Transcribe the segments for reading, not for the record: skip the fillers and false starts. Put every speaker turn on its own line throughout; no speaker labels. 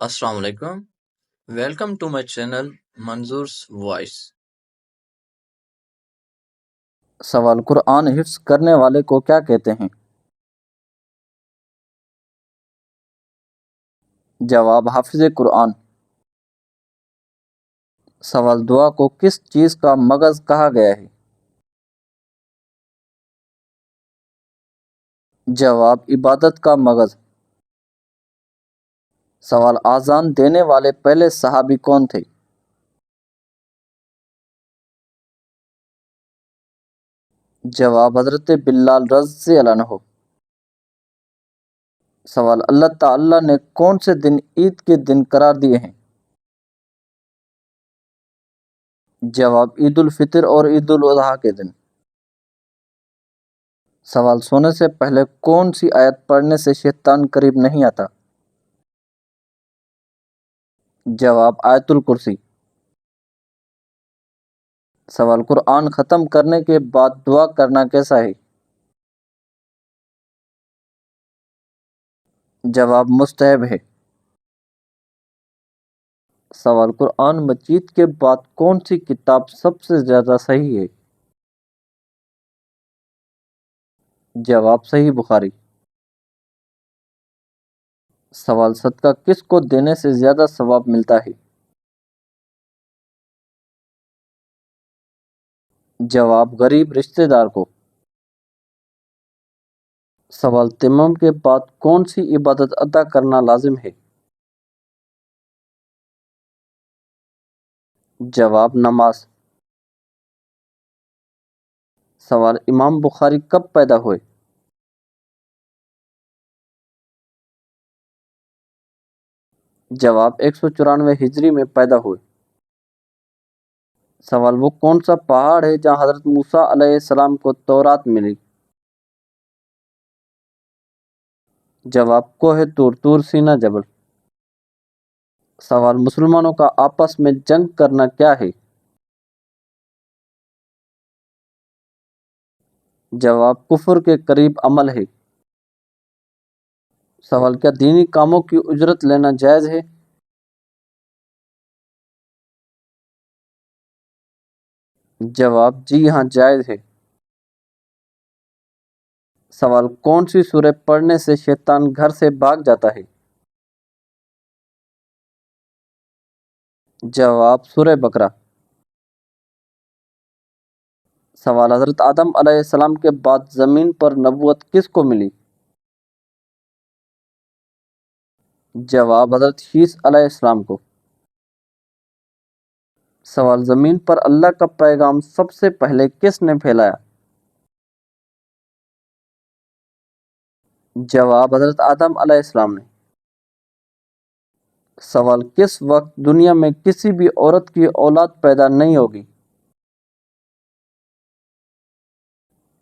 السلام علیکم. Welcome to my channel منظور's وائس.
سوال: قرآن حفظ کرنے والے کو کیا کہتے ہیں؟ جواب: حافظ قرآن. سوال: دعا کو کس چیز کا مغز کہا گیا ہے؟ جواب: عبادت کا مغز. سوال: اذان دینے والے پہلے صحابی کون تھے؟ جواب: حضرت بلال رضی اللہ عنہ. سوال: اللہ تعالی نے کون سے دن عید کے دن قرار دیے ہیں؟ جواب: عید الفطر اور عید الاضحیٰ کے دن. سوال: سونے سے پہلے کون سی آیت پڑھنے سے شیطان قریب نہیں آتا؟ جواب: آیت الکرسی. سوال: قرآن ختم کرنے کے بعد دعا کرنا کیسا ہے؟ جواب: مستحب ہے. سوال: قرآن مجید کے بعد کون سی کتاب سب سے زیادہ صحیح ہے؟ جواب: صحیح بخاری. سوال: صدقہ کس کو دینے سے زیادہ ثواب ملتا ہے؟ جواب: غریب رشتہ دار کو. سوال: تیمم کے بعد کون سی عبادت ادا کرنا لازم ہے؟ جواب: نماز. سوال: امام بخاری کب پیدا ہوئے؟ جواب: 194 ہجری میں پیدا ہوئے. سوال: وہ کون سا پہاڑ ہے جہاں حضرت موسیٰ علیہ السلام کو تورات ملی؟ جواب: کوہ طور. طور سینا جبل. سوال: مسلمانوں کا آپس میں جنگ کرنا کیا ہے؟ جواب: کفر کے قریب عمل ہے. سوال: کیا دینی کاموں کی اجرت لینا جائز ہے؟ جواب: جی ہاں، جائز ہے. سوال: کون سی سورہ پڑھنے سے شیطان گھر سے بھاگ جاتا ہے؟ جواب: سورہ بقرہ. سوال: حضرت آدم علیہ السلام کے بعد زمین پر نبوت کس کو ملی؟ جواب: حضرت شیس علیہ السلام کو. سوال: زمین پر اللہ کا پیغام سب سے پہلے کس نے پھیلایا؟ جواب: حضرت آدم علیہ السلام نے. سوال: کس وقت دنیا میں کسی بھی عورت کی اولاد پیدا نہیں ہوگی؟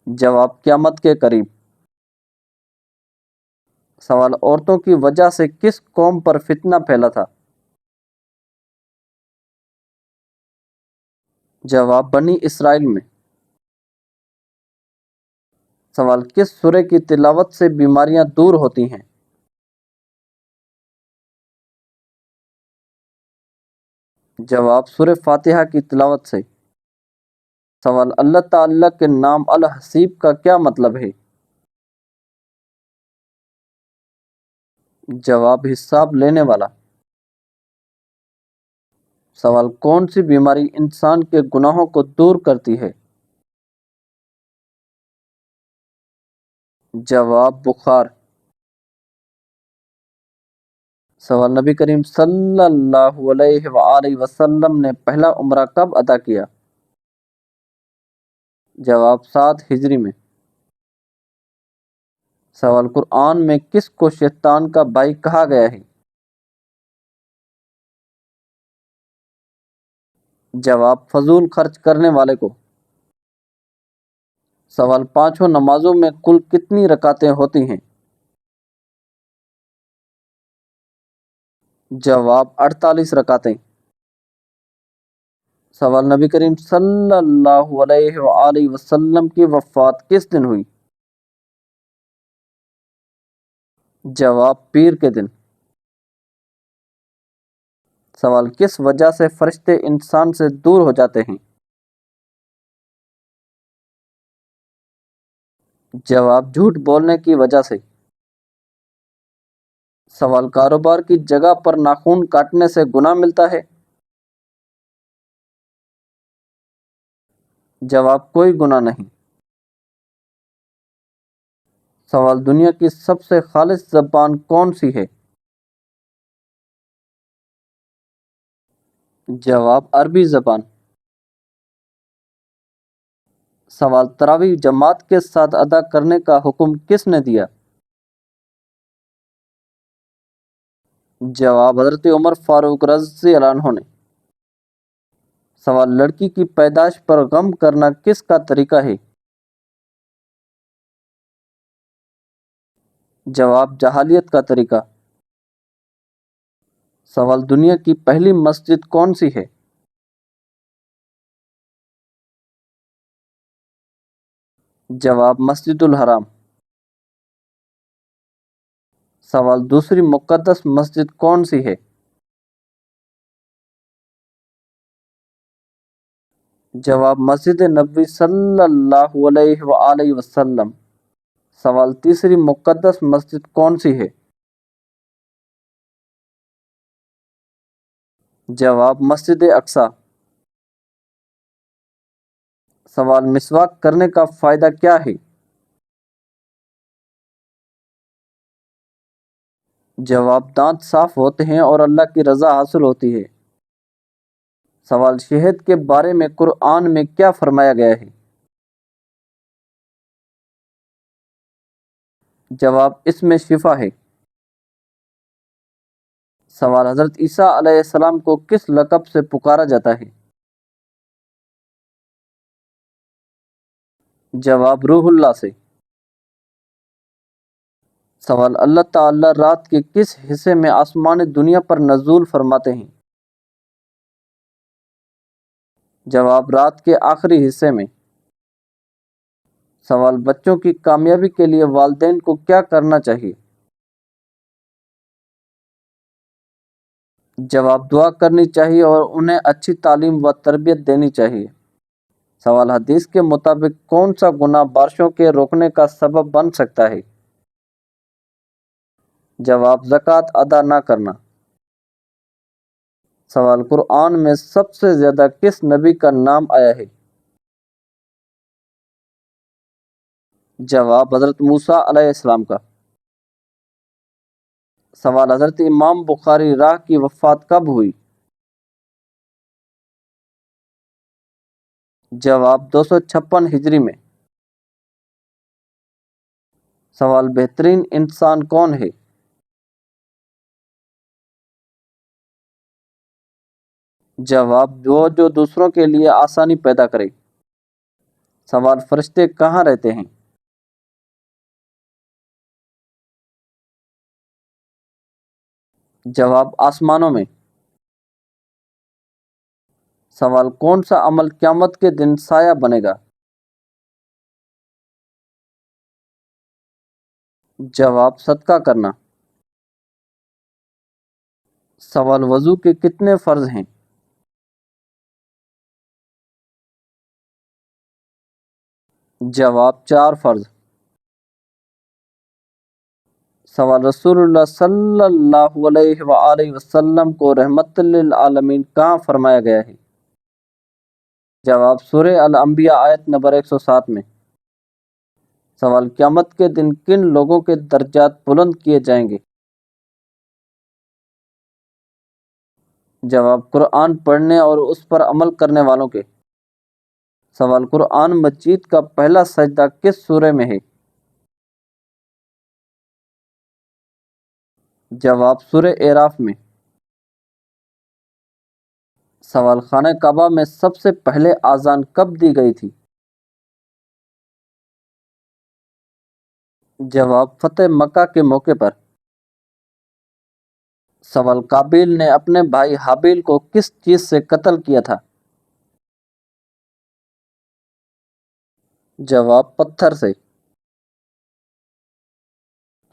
جواب: قیامت کے قریب. سوال: عورتوں کی وجہ سے کس قوم پر فتنہ پھیلا تھا؟ جواب: بنی اسرائیل میں. سوال: کس سورہ کی تلاوت سے بیماریاں دور ہوتی ہیں؟ جواب: سورہ فاتحہ کی تلاوت سے. سوال: اللہ تعالی کے نام الحسیب کا کیا مطلب ہے؟ جواب: حساب لینے والا. سوال: کون سی بیماری انسان کے گناہوں کو دور کرتی ہے؟ جواب: بخار. سوال: نبی کریم صلی اللہ علیہ وآلہ وسلم نے پہلا عمرہ کب ادا کیا؟ جواب: 7 ہجری میں. سوال: قرآن میں کس کو شیطان کا بھائی کہا گیا ہے؟ جواب: فضول خرچ کرنے والے کو. سوال: پانچوں نمازوں میں کل کتنی رکعتیں ہوتی ہیں؟ جواب: 48 رکعتیں. سوال: نبی کریم صلی اللہ علیہ وآلہ وسلم کی وفات کس دن ہوئی؟ جواب: پیر کے دن. سوال کس وجہ سے فرشتے انسان سے دور ہو جاتے ہیں؟ جواب جھوٹ بولنے کی وجہ سے۔ سوال کاروبار کی جگہ پر ناخن کاٹنے سے گناہ ملتا ہے؟ جواب کوئی گناہ نہیں۔ سوال دنیا کی سب سے خالص زبان کون سی ہے؟ جواب عربی زبان۔ سوال تراویح جماعت کے ساتھ ادا کرنے کا حکم کس نے دیا؟ جواب حضرت عمر فاروق رضی اللہ عنہ نے۔ سوال لڑکی کی پیدائش پر غم کرنا کس کا طریقہ ہے؟ جواب جاہلیت کا طریقہ۔ سوال دنیا کی پہلی مسجد کون سی ہے؟ جواب مسجد الحرام۔ سوال دوسری مقدس مسجد کون سی ہے؟ جواب مسجد نبوی صلی اللہ علیہ وآلہ وسلم۔ سوال تیسری مقدس مسجد کون سی ہے؟ جواب مسجد اقصی۔ سوال مسواک کرنے کا فائدہ کیا ہے؟ جواب دانت صاف ہوتے ہیں اور اللہ کی رضا حاصل ہوتی ہے۔ سوال شہد کے بارے میں قرآن میں کیا فرمایا گیا ہے؟ جواب اس میں شفا ہے۔ سوال حضرت عیسیٰ علیہ السلام کو کس لقب سے پکارا جاتا ہے؟ جواب روح اللہ سے۔ سوال اللہ تعالی رات کے کس حصے میں آسمان دنیا پر نزول فرماتے ہیں؟ جواب رات کے آخری حصے میں۔ سوال بچوں کی کامیابی کے لیے والدین کو کیا کرنا چاہیے؟ جواب دعا کرنی چاہیے اور انہیں اچھی تعلیم و تربیت دینی چاہیے۔ سوال حدیث کے مطابق کون سا گناہ بارشوں کے روکنے کا سبب بن سکتا ہے؟ جواب زکوٰۃ ادا نہ کرنا۔ سوال قرآن میں سب سے زیادہ کس نبی کا نام آیا ہے؟ جواب حضرت موسیٰ علیہ السلام کا۔ سوال حضرت امام بخاری راہ کی وفات کب ہوئی؟ جواب 256 ہجری میں۔ سوال بہترین انسان کون ہے؟ جواب وہ جو دوسروں کے لیے آسانی پیدا کرے۔ سوال فرشتے کہاں رہتے ہیں؟ جواب آسمانوں میں۔ سوال کون سا عمل قیامت کے دن سایہ بنے گا؟ جواب صدقہ کرنا۔ سوال وضو کے کتنے فرض ہیں؟ جواب 4 فرض۔ سوال رسول اللہ صلی اللہ علیہ وآلہ وسلم کو رحمت للعالمین کہاں فرمایا گیا ہے؟ جواب سورہ الانبیاء آیت نمبر 107 میں۔ سوال قیامت کے دن کن لوگوں کے درجات بلند کیے جائیں گے؟ جواب قرآن پڑھنے اور اس پر عمل کرنے والوں کے۔ سوال قرآن مجید کا پہلا سجدہ کس سورہ میں ہے؟ جواب سورہ اعراف میں۔ سوال خانہ کعبہ میں سب سے پہلے اذان کب دی گئی تھی؟ جواب فتح مکہ کے موقع پر۔ سوال قابیل نے اپنے بھائی حابیل کو کس چیز سے قتل کیا تھا؟ جواب پتھر سے۔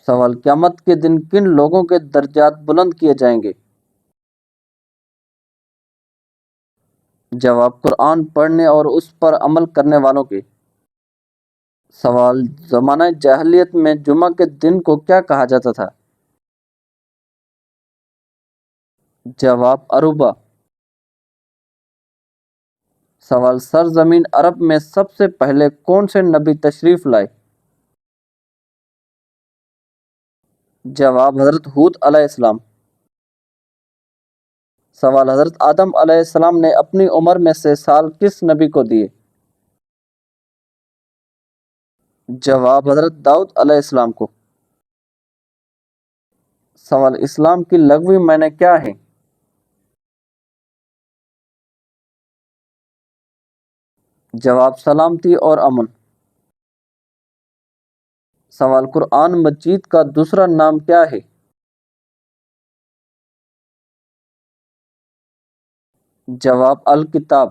سوال قیامت کے دن کن لوگوں کے درجات بلند کیے جائیں گے؟ جواب قرآن پڑھنے اور اس پر عمل کرنے والوں کے۔ سوال زمانہ جاہلیت میں جمعہ کے دن کو کیا کہا جاتا تھا؟ جواب عروبہ۔ سوال سرزمین عرب میں سب سے پہلے کون سے نبی تشریف لائے؟ جواب حضرت ہود علیہ السلام۔ سوال حضرت آدم علیہ السلام نے اپنی عمر میں سے سال کس نبی کو دیے؟ جواب حضرت داؤد علیہ السلام کو۔ سوال اسلام کی لغوی معنی کیا ہے؟ جواب سلامتی اور امن۔ سوال قرآن مجید کا دوسرا نام کیا ہے؟ جواب الکتاب۔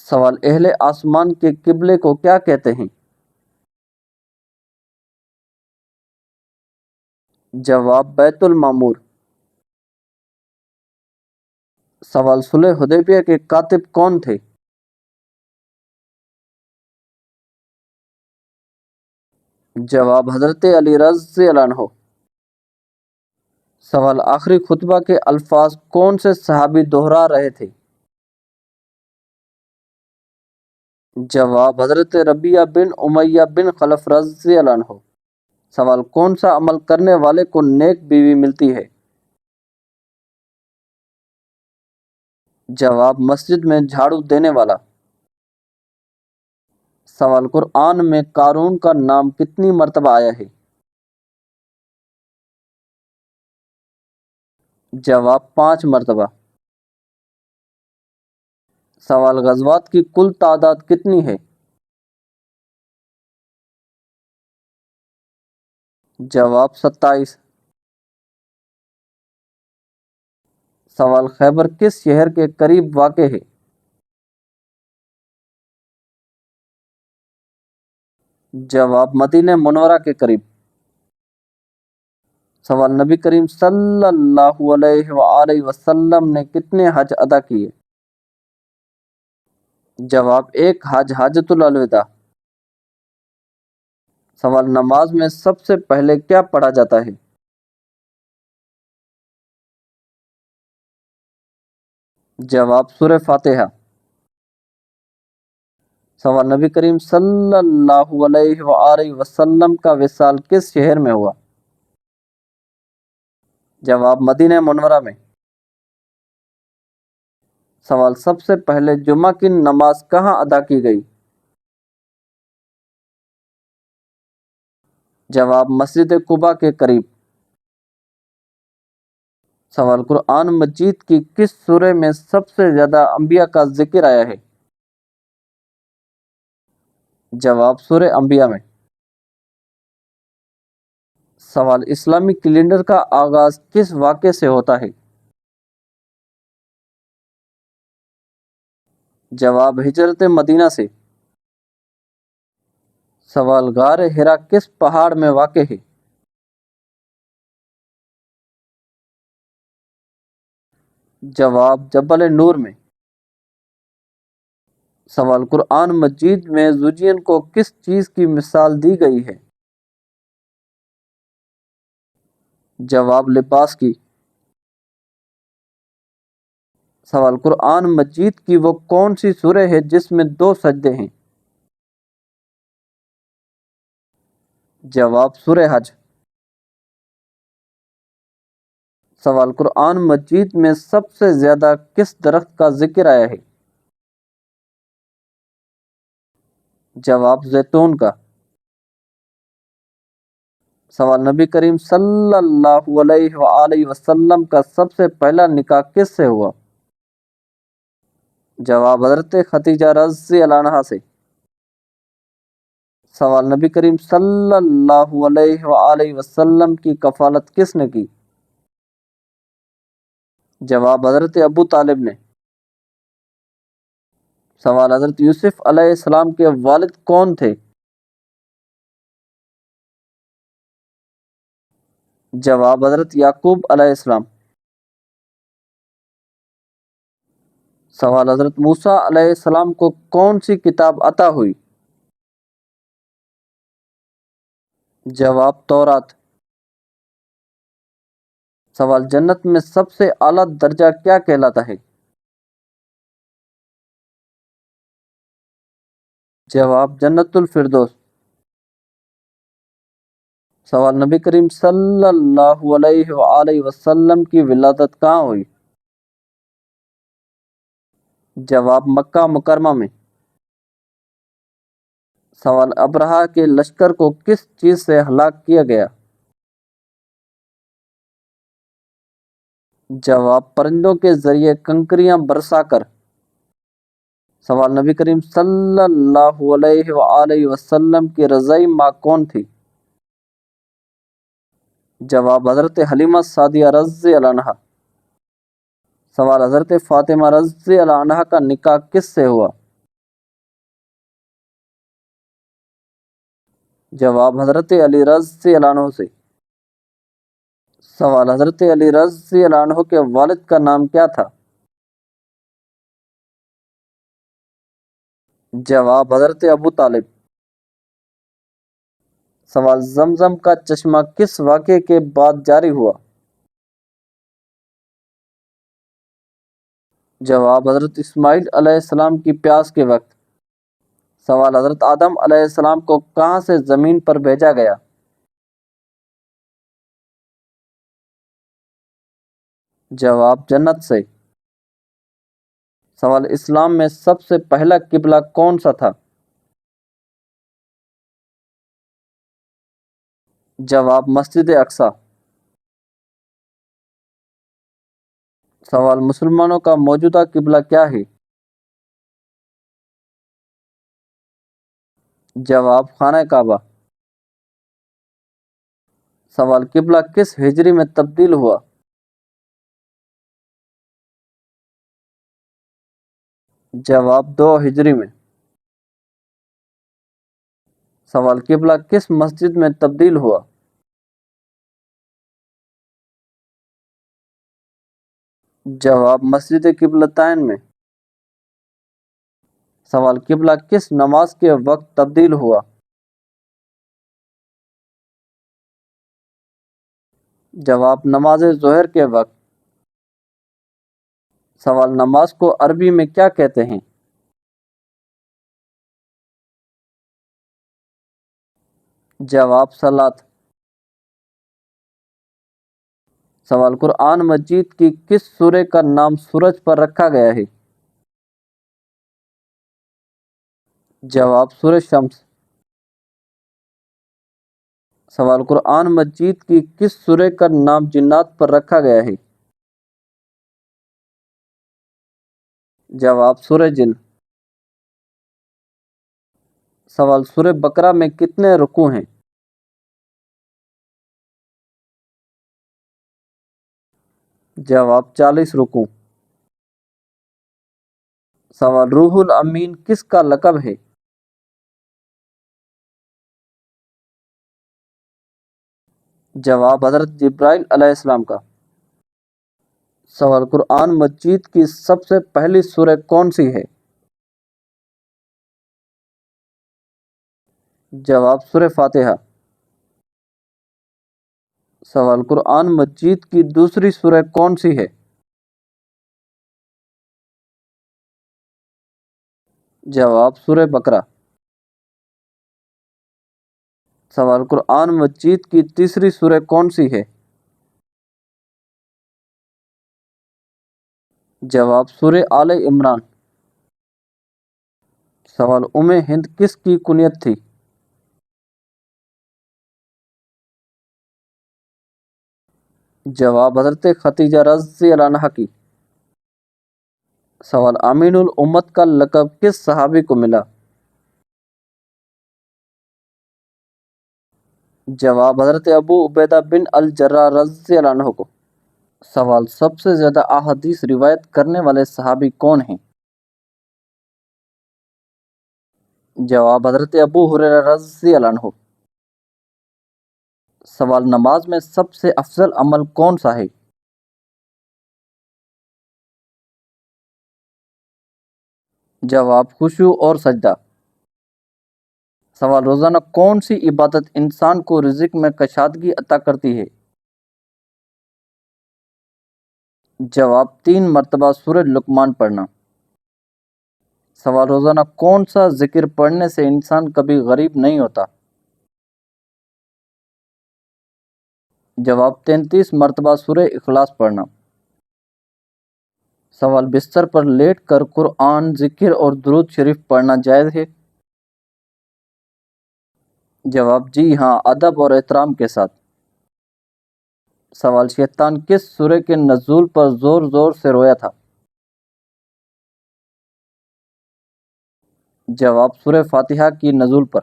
سوال اہل آسمان کے قبلے کو کیا کہتے ہیں؟ جواب بیت المعمور۔ سوال صلح حدیبیہ کے کاتب کون تھے؟ جواب حضرت علی رضی اللہ عنہ۔ سوال آخری خطبہ کے الفاظ کون سے صحابی دہرا رہے تھے؟ جواب حضرت ربیعہ بن امیہ بن خلف رضی اللہ عنہ۔ سوال کون سا عمل کرنے والے کو نیک بیوی ملتی ہے؟ جواب مسجد میں جھاڑو دینے والا۔ سوال قرآن میں قارون کا نام کتنی مرتبہ آیا ہے؟ جواب 5 مرتبہ۔ سوال غزوات کی کل تعداد کتنی ہے؟ جواب 27۔ سوال خیبر کس شہر کے قریب واقع ہے؟ جواب مدینہ منورہ کے قریب۔ سوال نبی کریم صلی اللہ علیہ وآلہ وسلم نے کتنے حج ادا کیے؟ جواب 1 حج حجۃ الوداع۔ سوال نماز میں سب سے پہلے کیا پڑھا جاتا ہے؟ جواب سورہ فاتحہ۔ سوال نبی کریم صلی اللہ علیہ وآلہ وسلم کا وصال کس شہر میں ہوا؟ جواب مدینہ منورہ میں۔ سوال سب سے پہلے جمعہ کی نماز کہاں ادا کی گئی؟ جواب مسجد قباء کے قریب۔ سوال قرآن مجید کی کس سورہ میں سب سے زیادہ انبیاء کا ذکر آیا ہے؟ جواب سورہ انبیاء میں۔ سوال اسلامی کیلنڈر کا آغاز کس واقعے سے ہوتا ہے؟ جواب ہجرت مدینہ سے۔ سوال غار حرا کس پہاڑ میں واقع ہے؟ جواب جبل نور میں۔ سوال قرآن مجید میں زوجین کو کس چیز کی مثال دی گئی ہے؟ جواب لباس کی۔ سوال قرآن مجید کی وہ کون سی سورہ ہے جس میں 2 سجدے ہیں؟ جواب سورہ حج۔ سوال قرآن مجید میں سب سے زیادہ کس درخت کا ذکر آیا ہے؟ جواب زیتون کا۔ سوال نبی کریم صلی اللہ علیہ وآلہ وسلم کا سب سے پہلا نکاح کس سے ہوا؟ جواب حضرت خدیجہ رضی اللہ عنہا سے۔ سوال نبی کریم صلی اللہ علیہ وآلہ وسلم کی کفالت کس نے کی؟ جواب حضرت ابو طالب نے۔ سوال حضرت یوسف علیہ السلام کے والد کون تھے؟ جواب حضرت یعقوب علیہ السلام۔ سوال حضرت موسیٰ علیہ السلام کو کون سی کتاب عطا ہوئی؟ جواب تورات۔ سوال جنت میں سب سے اعلیٰ درجہ کیا کہلاتا ہے؟ جواب جنت الفردوس۔ سوال نبی کریم صلی اللہ علیہ وآلہ وسلم کی ولادت کہاں ہوئی؟ جواب مکہ مکرمہ میں۔ سوال ابرہہ کے لشکر کو کس چیز سے ہلاک کیا گیا؟ جواب پرندوں کے ذریعے کنکریاں برسا کر۔ سوال نبی کریم صلی اللہ علیہ وآلہ وسلم کی رضائی ماں کون تھی؟ جواب حضرت حلیمہ سعدیہ رضی اللہ عنہا۔ سوال حضرت فاطمہ رضی اللہ عنہا کا نکاح کس سے ہوا؟ جواب حضرت علی رضی اللہ عنہ سے۔ سوال حضرت علی رضی اللہ عنہ کے والد کا نام کیا تھا؟ جواب حضرت ابو طالب۔ سوال زمزم کا چشمہ کس واقعے کے بعد جاری ہوا؟ جواب حضرت اسماعیل علیہ السلام کی پیاس کے وقت۔ سوال حضرت آدم علیہ السلام کو کہاں سے زمین پر بھیجا گیا؟ جواب جنت سے۔ سوال اسلام میں سب سے پہلا قبلہ کون سا تھا؟ جواب مسجد اقصی۔ سوال مسلمانوں کا موجودہ قبلہ کیا ہے؟ جواب خانہ کعبہ۔ سوال قبلہ کس ہجری میں تبدیل ہوا؟ جواب 2 ہجری میں۔ سوال قبلہ کس مسجد میں تبدیل ہوا؟ جواب مسجد قبلتین میں۔ سوال قبلہ کس نماز کے وقت تبدیل ہوا؟ جواب نماز ظہر کے وقت۔ سوال نماز کو عربی میں کیا کہتے ہیں؟ جواب صلاۃ۔ سوال قرآن مجید کی کس سورہ کا نام سورج پر رکھا گیا ہے؟ جواب سورہ شمس۔ سوال قرآن مجید کی کس سورہ کا نام جنات پر رکھا گیا ہے؟ جواب سورہ جن۔ سوال سورہ بقرہ میں کتنے رکوع ہیں؟ جواب 40 رکوع۔ سوال روح الامین کس کا لقب ہے؟ جواب حضرت جبرائیل علیہ السلام کا۔ سوال قرآن مجید کی سب سے پہلی سورہ کون سی ہے؟ جواب سورہ فاتحہ۔ سوال قرآن مجید کی دوسری سورہ کون سی ہے؟ جواب سورہ بقرہ۔ سوال قرآن مجید کی تیسری سورہ کون سی ہے؟ جواب سورہ آل عمران۔ سوال ہند کس کی کنیت تھی؟ جواب حضرت خدیجہ رضی اللہ عنہا کی۔ سوال امین الامت کا لقب کس صحابی کو ملا؟ جواب حضرت ابو عبیدہ بن الجراح رضی اللہ عنہ کو۔ سوال سب سے زیادہ احادیث روایت کرنے والے صحابی کون ہیں؟ جواب حضرت ابو ہریرہ رضی اللہ عنہ۔ سوال نماز میں سب سے افضل عمل کون سا ہے؟ جواب خشوع اور سجدہ۔ سوال روزانہ کون سی عبادت انسان کو رزق میں کشادگی عطا کرتی ہے؟ جواب 3 مرتبہ سورہ لقمان پڑھنا۔ سوال روزانہ کون سا ذکر پڑھنے سے انسان کبھی غریب نہیں ہوتا؟ جواب 33 مرتبہ سورہ اخلاص پڑھنا۔ سوال بستر پر لیٹ کر قرآن، ذکر اور درود شریف پڑھنا جائز ہے؟ جواب جی ہاں، ادب اور احترام کے ساتھ۔ سوال شیطان کس سورہ کے نزول پر زور زور سے رویا تھا؟ جواب سورہ فاتحہ کی نزول پر۔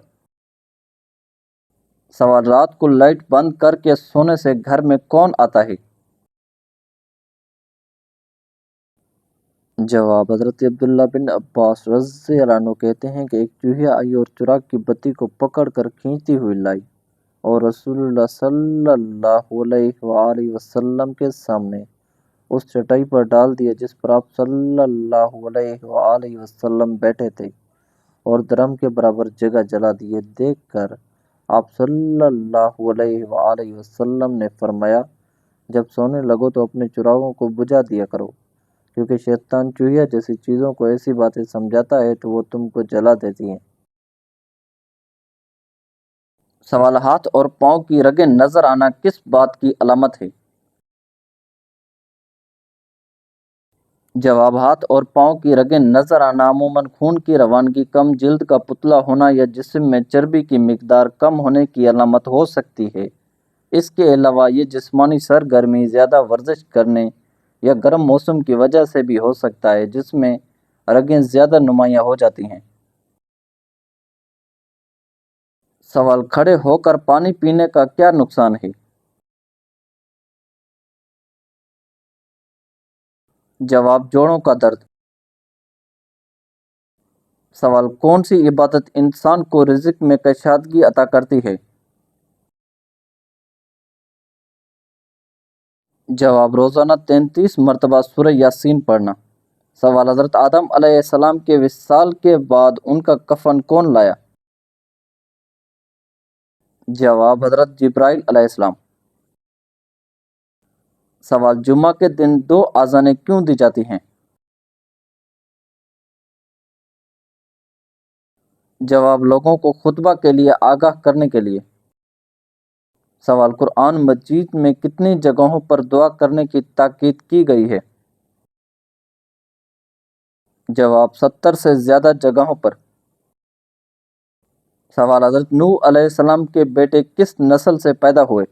سوال رات کو لائٹ بند کر کے سونے سے گھر میں کون آتا ہے؟ جواب حضرت عبداللہ بن عباس رضی اللہ عنہ کہتے ہیں کہ ایک چوہیا آئی اور چراغ کی بتی کو پکڑ کر کھینچتی ہوئی لائی اور رسول اللہ صلی اللہ علیہ وآلہ وسلم کے سامنے اس چٹائی پر ڈال دیا جس پر آپ صلی اللہ علیہ وآلہ وسلم بیٹھے تھے، اور درم کے برابر جگہ جلا دیے۔ دیکھ کر آپ صلی اللہ علیہ وآلہ وسلم نے فرمایا، جب سونے لگو تو اپنے چراغوں کو بجھا دیا کرو، کیونکہ شیطان چوہیا جیسی چیزوں کو ایسی باتیں سمجھاتا ہے تو وہ تم کو جلا دیتی ہیں۔ سوال ہاتھ اور پاؤں کی رگیں نظر آنا کس بات کی علامت ہے؟ جواب ہاتھ اور پاؤں کی رگیں نظر آنا عموماً خون کی روانگی کم، جلد کا پتلا ہونا یا جسم میں چربی کی مقدار کم ہونے کی علامت ہو سکتی ہے۔ اس کے علاوہ یہ جسمانی سرگرمی، زیادہ ورزش کرنے یا گرم موسم کی وجہ سے بھی ہو سکتا ہے، جس میں رگیں زیادہ نمایاں ہو جاتی ہیں۔ سوال کھڑے ہو کر پانی پینے کا کیا نقصان ہے؟ جواب جوڑوں کا درد۔ سوال کون سی عبادت انسان کو رزق میں کشادگی عطا کرتی ہے؟ جواب روزانہ 33 مرتبہ سورہ یاسین پڑھنا۔ سوال حضرت آدم علیہ السلام کے وصال کے بعد ان کا کفن کون لایا؟ جواب حضرت جبرائیل علیہ السلام۔ سوال جمعہ کے دن 2 اذانیں کیوں دی جاتی ہیں؟ جواب لوگوں کو خطبہ کے لیے آگاہ کرنے کے لیے۔ سوال قرآن مجید میں کتنی جگہوں پر دعا کرنے کی تاکید کی گئی ہے؟ جواب 70 سے زیادہ جگہوں پر۔ سوال حضرت نوح علیہ السلام کے بیٹے کس نسل سے پیدا ہوئے؟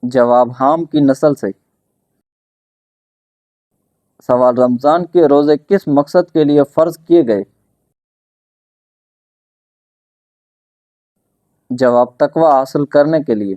جواب حام کی نسل سے۔ سوال رمضان کے روزے کس مقصد کے لیے فرض کیے گئے؟ جواب تقوی حاصل کرنے کے لیے۔